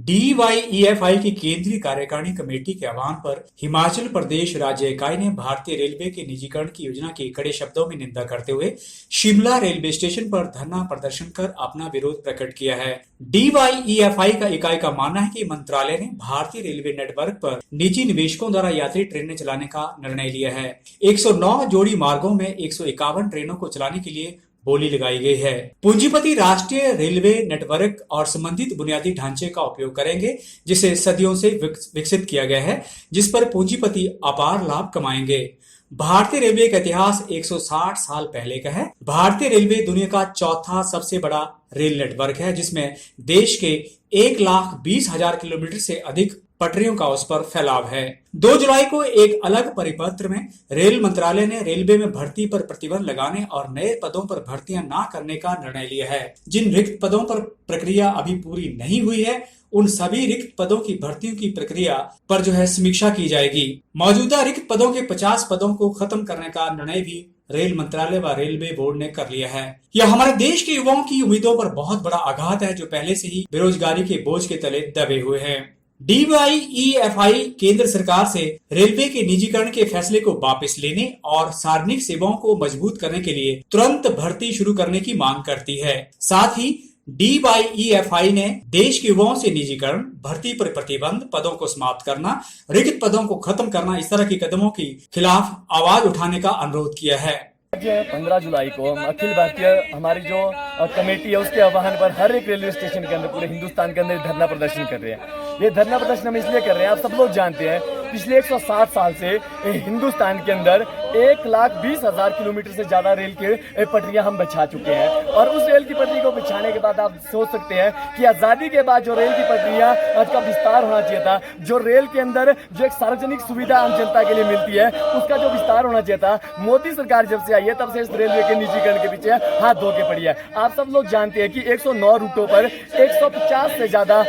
DYEFI की केंद्रीय कार्यकारिणी कमेटी के आह्वान पर हिमाचल प्रदेश राज्य इकाई ने भारतीय रेलवे के निजीकरण की योजना की कड़े शब्दों में निंदा करते हुए शिमला रेलवे स्टेशन पर धरना प्रदर्शन कर अपना विरोध प्रकट किया है। DYEFI का इकाई का मानना है कि मंत्रालय ने भारतीय रेलवे नेटवर्क पर निजी निवेशकों द्वारा यात्री ट्रेनें चलाने का निर्णय लिया है। 109 जोड़ी मार्गों में 151 ट्रेनों को चलाने के लिए बोली लगाई गई है। पूंजीपति राष्ट्रीय रेलवे नेटवर्क और संबंधित बुनियादी ढांचे का उपयोग करेंगे, जिसे सदियों से विकसित किया गया है, जिस पर पूंजीपति अपार लाभ कमाएंगे। भारतीय रेलवे का इतिहास 160 साल पहले का है। भारतीय रेलवे दुनिया का चौथा सबसे बड़ा रेल नेटवर्क है, जिसमें देश के 1,20,000 किलोमीटर से अधिक पटरियों का उस पर फैलाव है। 2 जुलाई को एक अलग परिपत्र में रेल मंत्रालय ने रेलवे में भर्ती पर प्रतिबंध लगाने और नए पदों पर भर्तियां न करने का निर्णय लिया है। जिन रिक्त पदों पर प्रक्रिया अभी पूरी नहीं हुई है, उन सभी रिक्त पदों की भर्तियों की प्रक्रिया पर समीक्षा की जाएगी। मौजूदा रिक्त पदों के 50 पदों को खत्म करने का निर्णय भी रेल मंत्रालय व रेलवे बोर्ड ने कर लिया है। यह हमारे देश के युवाओं की उम्मीदों पर बहुत बड़ा आघात है, जो पहले से ही बेरोजगारी के बोझ के तले दबे हुए हैं। DYEFI केंद्र सरकार से रेलवे के निजीकरण के फैसले को वापस लेने और सार्वजनिक सेवाओं को मजबूत करने के लिए तुरंत भर्ती शुरू करने की मांग करती है। साथ ही DYEFI ने देश के युवाओं से निजीकरण, भर्ती पर प्रतिबंध, पदों को समाप्त करना, रिक्त पदों को खत्म करना, इस तरह के कदमों के खिलाफ आवाज उठाने का अनुरोध किया है। 15 जुलाई को हम अखिल भारतीय हमारी जो कमेटी है उसके आह्वान पर हर एक रेलवे स्टेशन के अंदर पूरे हिंदुस्तान के अंदर धरना प्रदर्शन कर रहे हैं। ये धरना प्रदर्शन हम इसलिए कर रहे हैं, आप सब लोग जानते हैं पिछले 160 साल से हिंदुस्तान के अंदर 1,20,000 किलोमीटर से ज्यादा रेल के पटरियां हम बिछा चुके हैं। और उस रेल की पटरी को बिछाने के बाद आप सोच सकते हैं कि आजादी के बाद जो रेल की पटरियां का विस्तार होना चाहिए था, जो रेल के अंदर जो एक सार्वजनिक सुविधा आम जनता के लिए मिलती है, उसका जो विस्तार होना चाहिए था, मोदी सरकार जब से आई है तब से इस रेलवे के निजीकरण के पीछे हाथ धो के पड़ी है। आप सब लोग जानते हैं कि 109 रूटों पर 150 से ज्यादा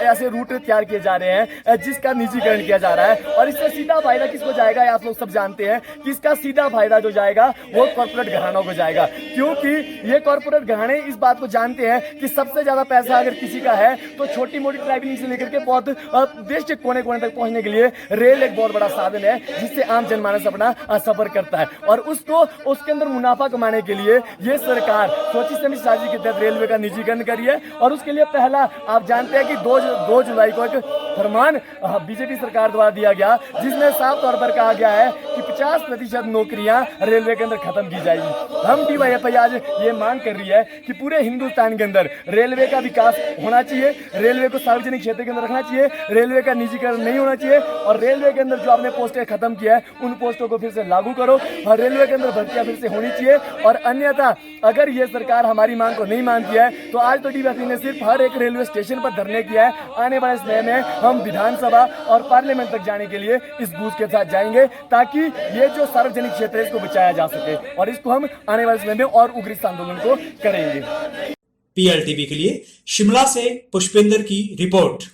ऐसे रूट तैयार किए जा रहे हैं जिसका निजीकरण किया जा रहा है। और इससे सीधा फायदा किसको जाएगा, आप लोग सब जानते हैं कि इसका सीधा फायदा जो जाएगा वो कॉर्पोरेट घरानों को जाएगा, क्योंकि ये कॉर्पोरेट घराने इस बात को जानते हैं कि सबसे ज्यादा पैसा अगर किसी का है तो छोटी मोटी ट्रैवलिंग से लेकर के बहुत देश के कोने कोने तक पहुंचने के लिए रेल एक बहुत बड़ा साधन है, जिससे आम जनमानस अपना सफर करता है। और उसको उसके अंदर मुनाफा कमाने के लिए ये सरकार सोची समझी साजिश के तहत रेलवे का निजीकरण करी है। और उसके लिए पहला आप जानते हैं कि 2 जुलाई को एक फरमान बीजेपी सरकार द्वारा दिया गया, जिसमें साफ तौर पर कहा गया है कि 50% नौकरियां रेलवे के अंदर खत्म की जाएगी। हम DYEFI आज ये मांग कर रही है कि पूरे हिंदुस्तान के अंदर रेलवे का विकास होना चाहिए, रेलवे को सार्वजनिक क्षेत्र के अंदर रखना चाहिए, रेलवे का निजीकरण नहीं होना चाहिए। और रेलवे के अंदर जो आपने पोस्टें खत्म किया है उन पोस्टों को फिर से लागू करो और रेलवे के अंदर भर्तियां फिर से होनी चाहिए। और अन्यथा अगर ये सरकार हमारी मांग को नहीं मानती है तो आज तो DYEFI ने सिर्फ हर एक रेलवे स्टेशन पर धरने किया है। आने वाले समय में हम विधानसभा और पार्लियामेंट तक जाने के लिए इस गूंज के साथ जाएंगे, ताकि ये जो सार्वजनिक क्षेत्र है इसको बचाया जा सके। और इसको हम आने वाले समय में और उग्र इस आंदोलन को करेंगे। PLTV के लिए शिमला से पुष्पेंद्र की रिपोर्ट।